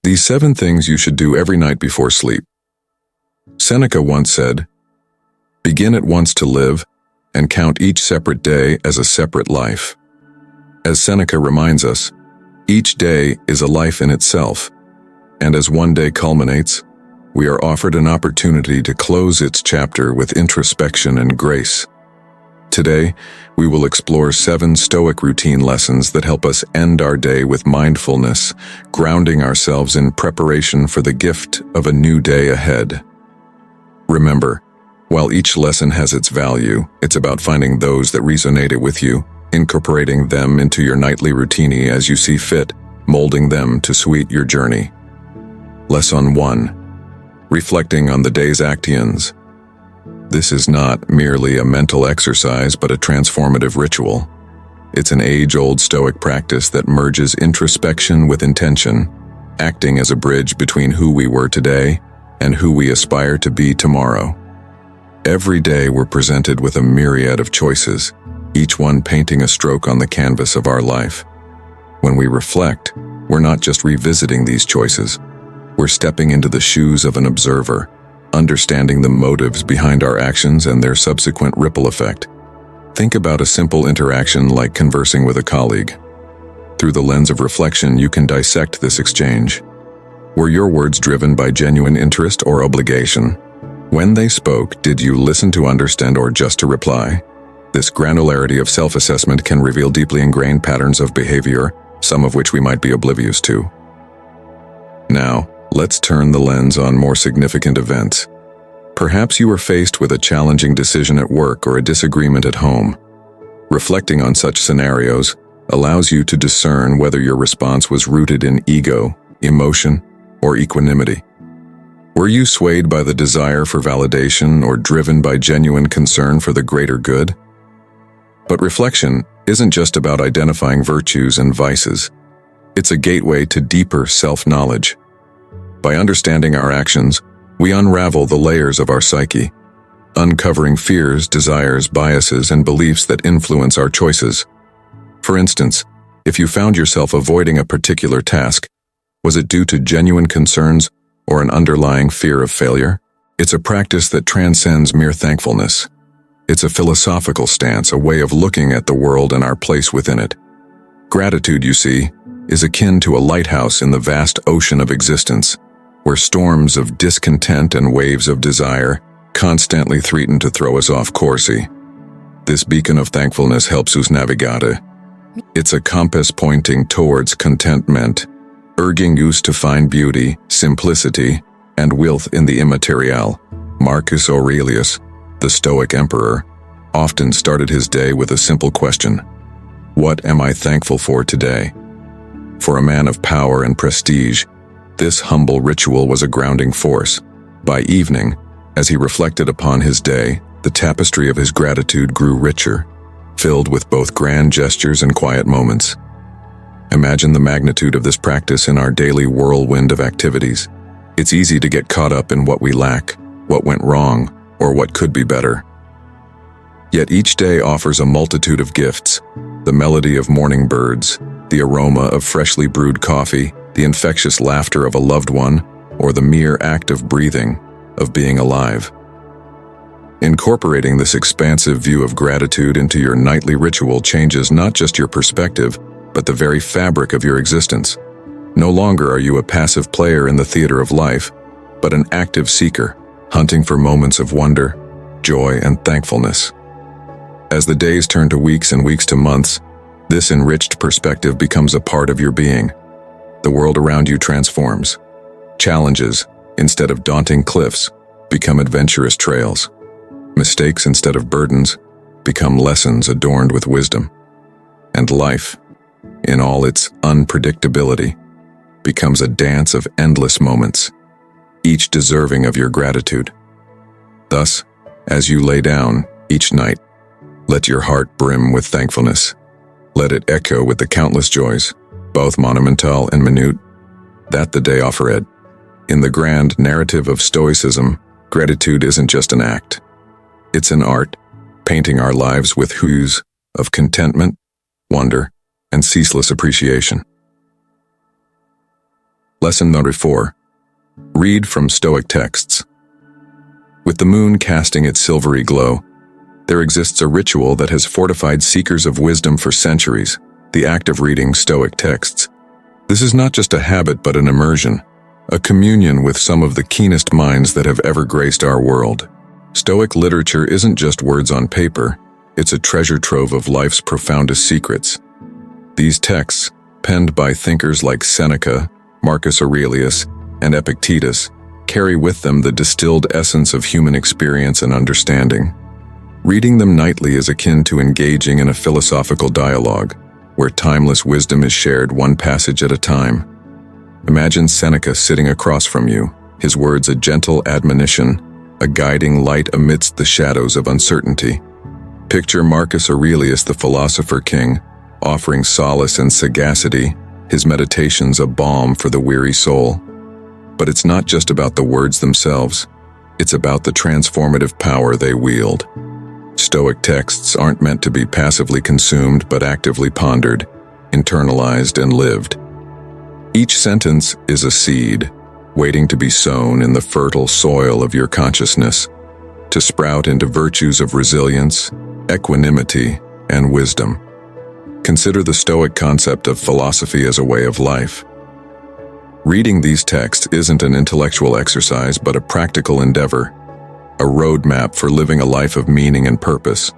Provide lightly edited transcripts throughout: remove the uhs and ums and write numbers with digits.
These 7 things you should do every night before sleep. Seneca once said, "Begin at once to live, and count each separate day as a separate life." As Seneca reminds us, each day is a life in itself, and as one day culminates, we are offered an opportunity to close its chapter with introspection and grace. Today, we will explore 7 Stoic routine lessons that help us end our day with mindfulness, grounding ourselves in preparation for the gift of a new day ahead. Remember, while each lesson has its value, it's about finding those that resonate with you, incorporating them into your nightly routine as you see fit, molding them to sweet your journey. Lesson 1. Reflecting on the day's actions. This is not merely a mental exercise but a transformative ritual. It's an age-old Stoic practice that merges introspection with intention, acting as a bridge between who we were today and who we aspire to be tomorrow. Every day we're presented with a myriad of choices, each one painting a stroke on the canvas of our life. When we reflect, we're not just revisiting these choices. We're stepping into the shoes of an observer, understanding the motives behind our actions and their subsequent ripple effect. Think about a simple interaction like conversing with a colleague. Through the lens of reflection, you can dissect this exchange. Were your words driven by genuine interest or obligation? When they spoke, did you listen to understand or just to reply? This granularity of self-assessment can reveal deeply ingrained patterns of behavior, some of which we might be oblivious to. Now, let's turn the lens on more significant events. Perhaps you were faced with a challenging decision at work or a disagreement at home. Reflecting on such scenarios allows you to discern whether your response was rooted in ego, emotion, or equanimity. Were you swayed by the desire for validation or driven by genuine concern for the greater good? But reflection isn't just about identifying virtues and vices. It's a gateway to deeper self-knowledge. By understanding our actions, we unravel the layers of our psyche, uncovering fears, desires, biases, and beliefs that influence our choices. For instance, if you found yourself avoiding a particular task, was it due to genuine concerns or an underlying fear of failure? It's a practice that transcends mere thankfulness. It's a philosophical stance, a way of looking at the world and our place within it. Gratitude, you see, is akin to a lighthouse in the vast ocean of existence, where storms of discontent and waves of desire constantly threaten to throw us off course. This beacon of thankfulness helps us navigate. It's a compass pointing towards contentment, urging us to find beauty, simplicity, and wealth in the immaterial. Marcus Aurelius, the Stoic emperor, often started his day with a simple question: what am I thankful for today? For a man of power and prestige, this humble ritual was a grounding force. By evening, as he reflected upon his day, the tapestry of his gratitude grew richer, filled with both grand gestures and quiet moments. Imagine the magnitude of this practice in our daily whirlwind of activities. It's easy to get caught up in what we lack, what went wrong, or what could be better. Yet each day offers a multitude of gifts: the melody of morning birds, the aroma of freshly brewed coffee, the infectious laughter of a loved one, or the mere act of breathing, of being alive. Incorporating this expansive view of gratitude into your nightly ritual changes not just your perspective, but the very fabric of your existence. No longer are you a passive player in the theater of life, but an active seeker, hunting for moments of wonder, joy, and thankfulness. As the days turn to weeks and weeks to months, this enriched perspective becomes a part of your being. The world around you transforms. Challenges, instead of daunting cliffs, become adventurous trails. Mistakes, instead of burdens, become lessons adorned with wisdom. And life, in all its unpredictability, becomes a dance of endless moments, each deserving of your gratitude. Thus, as you lay down each night, let your heart brim with thankfulness. Let it echo with the countless joys, both monumental and minute, that the day offered. In the grand narrative of Stoicism, gratitude isn't just an act. It's an art, painting our lives with hues of contentment, wonder, and ceaseless appreciation. Lesson number 4. Read from Stoic texts. With the moon casting its silvery glow, there exists a ritual that has fortified seekers of wisdom for centuries, the act of reading Stoic texts. This is not just a habit but an immersion, a communion with some of the keenest minds that have ever graced our world. Stoic literature isn't just words on paper, it's a treasure trove of life's profoundest secrets. These texts, penned by thinkers like Seneca, Marcus Aurelius, and Epictetus, carry with them the distilled essence of human experience and understanding. Reading them nightly is akin to engaging in a philosophical dialogue, where timeless wisdom is shared one passage at a time. Imagine Seneca sitting across from you, his words a gentle admonition, a guiding light amidst the shadows of uncertainty. Picture Marcus Aurelius, the philosopher king, offering solace and sagacity, his meditations a balm for the weary soul. But it's not just about the words themselves, it's about the transformative power they wield. Stoic texts aren't meant to be passively consumed but actively pondered, internalized, and lived. Each sentence is a seed, waiting to be sown in the fertile soil of your consciousness, to sprout into virtues of resilience, equanimity, and wisdom. Consider the Stoic concept of philosophy as a way of life. Reading these texts isn't an intellectual exercise but a practical endeavor, a roadmap for living a life of meaning and purpose.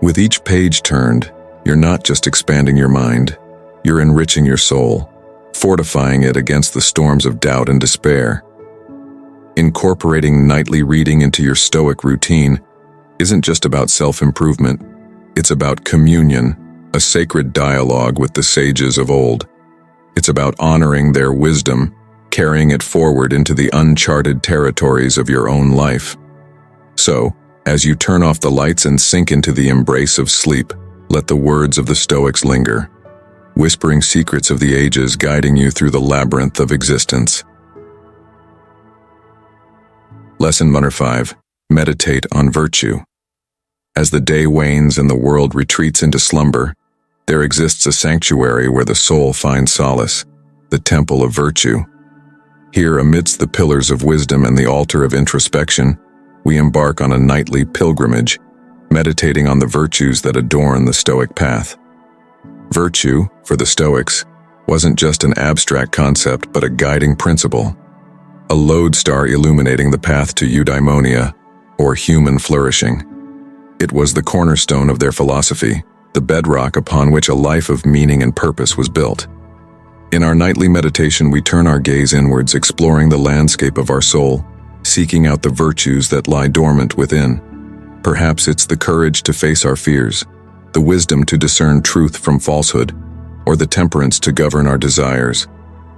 With each page turned, you're not just expanding your mind, you're enriching your soul, fortifying it against the storms of doubt and despair. Incorporating nightly reading into your Stoic routine isn't just about self-improvement, it's about communion, a sacred dialogue with the sages of old. It's about honoring their wisdom, carrying it forward into the uncharted territories of your own life. So, as you turn off the lights and sink into the embrace of sleep, let the words of the Stoics linger, whispering secrets of the ages guiding you through the labyrinth of existence. Lesson number 5. Meditate on virtue. As the day wanes and the world retreats into slumber, there exists a sanctuary where the soul finds solace, the temple of virtue. Here, amidst the pillars of wisdom and the altar of introspection, we embark on a nightly pilgrimage, meditating on the virtues that adorn the Stoic path. Virtue, for the Stoics, wasn't just an abstract concept but a guiding principle, a lodestar illuminating the path to eudaimonia, or human flourishing. It was the cornerstone of their philosophy, the bedrock upon which a life of meaning and purpose was built. In our nightly meditation, we turn our gaze inwards, exploring the landscape of our soul, seeking out the virtues that lie dormant within. Perhaps it's the courage to face our fears, the wisdom to discern truth from falsehood, or the temperance to govern our desires.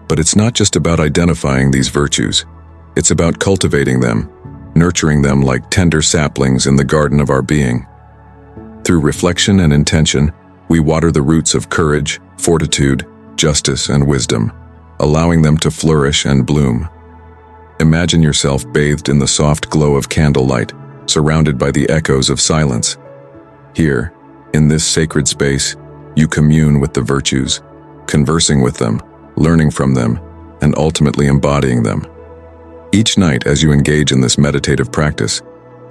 But it's not just about identifying these virtues. It's about cultivating them, nurturing them like tender saplings in the garden of our being. Through reflection and intention, we water the roots of courage, fortitude, justice, and wisdom, allowing them to flourish and bloom. Imagine yourself bathed in the soft glow of candlelight, surrounded by the echoes of silence. Here, in this sacred space, you commune with the virtues, conversing with them, learning from them, and ultimately embodying them. Each night, as you engage in this meditative practice,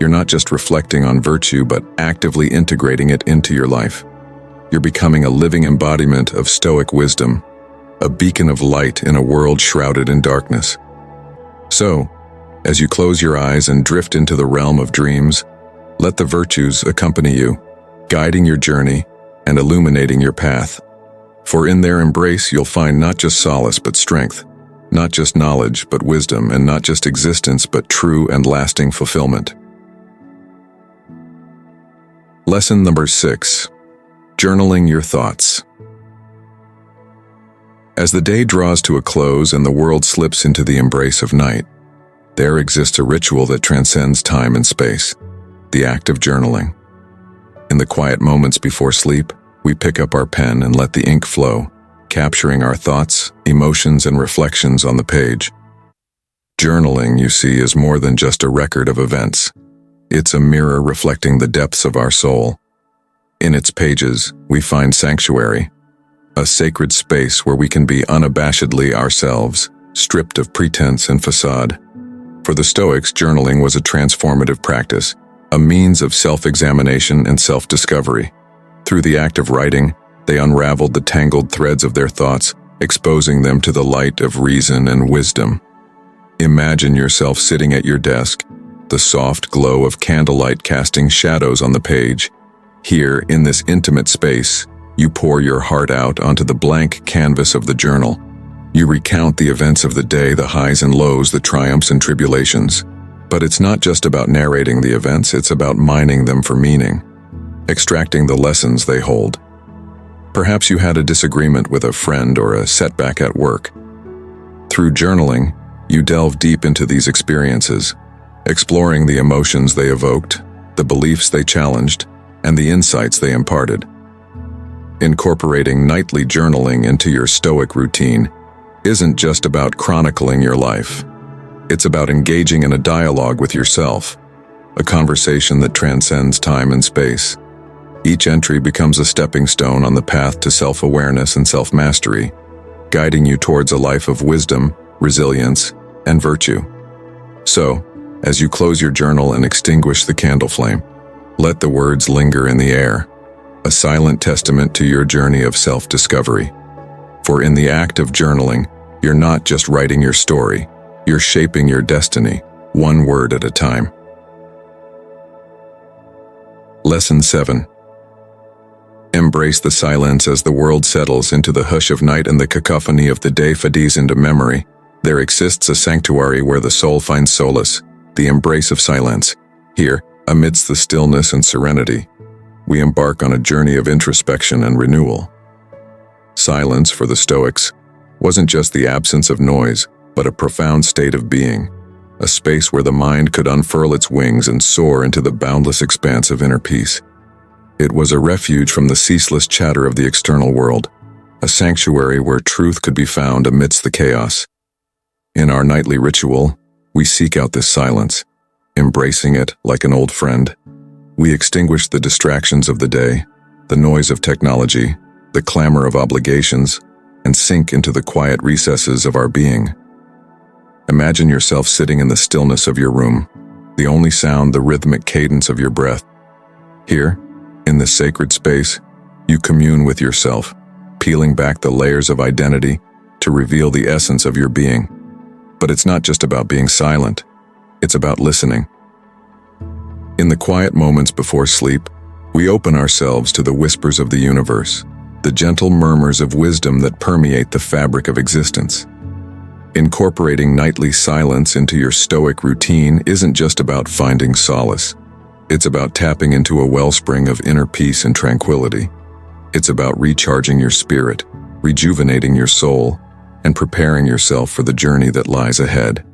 you're not just reflecting on virtue but actively integrating it into your life. You're becoming a living embodiment of Stoic wisdom, a beacon of light in a world shrouded in darkness. So, as you close your eyes and drift into the realm of dreams, let the virtues accompany you, guiding your journey and illuminating your path. For in their embrace you'll find not just solace but strength, not just knowledge but wisdom, and not just existence but true and lasting fulfillment. Lesson number 6. Journaling your thoughts. As the day draws to a close and the world slips into the embrace of night, there exists a ritual that transcends time and space, the act of journaling. In the quiet moments before sleep, we pick up our pen and let the ink flow, capturing our thoughts, emotions, and reflections on the page. Journaling, you see, is more than just a record of events. It's a mirror reflecting the depths of our soul. In its pages, we find sanctuary, a sacred space where we can be unabashedly ourselves, stripped of pretense and facade. For the Stoics, journaling was a transformative practice, a means of self-examination and self-discovery. Through the act of writing, they unraveled the tangled threads of their thoughts, exposing them to the light of reason and wisdom. Imagine yourself sitting at your desk, the soft glow of candlelight casting shadows on the page. Here, in this intimate space, you pour your heart out onto the blank canvas of the journal. You recount the events of the day, the highs and lows, the triumphs and tribulations. But it's not just about narrating the events, it's about mining them for meaning, extracting the lessons they hold. Perhaps you had a disagreement with a friend or a setback at work. Through journaling, you delve deep into these experiences, exploring the emotions they evoked, the beliefs they challenged, and the insights they imparted. Incorporating nightly journaling into your Stoic routine isn't just about chronicling your life. It's about engaging in a dialogue with yourself, a conversation that transcends time and space. Each entry becomes a stepping stone on the path to self-awareness and self-mastery, guiding you towards a life of wisdom, resilience, and virtue. So, as you close your journal and extinguish the candle flame, let the words linger in the air, a silent testament to your journey of self-discovery. For in the act of journaling, you're not just writing your story, you're shaping your destiny, one word at a time. Lesson 7. Embrace the silence as the world settles into the hush of night and the cacophony of the day fades into memory. There exists a sanctuary where the soul finds solace, the embrace of silence. Here, amidst the stillness and serenity, we embark on a journey of introspection and renewal. Silence, for the Stoics, wasn't just the absence of noise, but a profound state of being, a space where the mind could unfurl its wings and soar into the boundless expanse of inner peace. It was a refuge from the ceaseless chatter of the external world, a sanctuary where truth could be found amidst the chaos. In our nightly ritual, we seek out this silence, embracing it like an old friend. We extinguish the distractions of the day, the noise of technology, the clamor of obligations, and sink into the quiet recesses of our being. Imagine yourself sitting in the stillness of your room, the only sound the rhythmic cadence of your breath. Here, in this sacred space, you commune with yourself, peeling back the layers of identity to reveal the essence of your being. But it's not just about being silent, it's about listening. In the quiet moments before sleep, we open ourselves to the whispers of the universe, the gentle murmurs of wisdom that permeate the fabric of existence. Incorporating nightly silence into your Stoic routine isn't just about finding solace. It's about tapping into a wellspring of inner peace and tranquility. It's about recharging your spirit, rejuvenating your soul, and preparing yourself for the journey that lies ahead.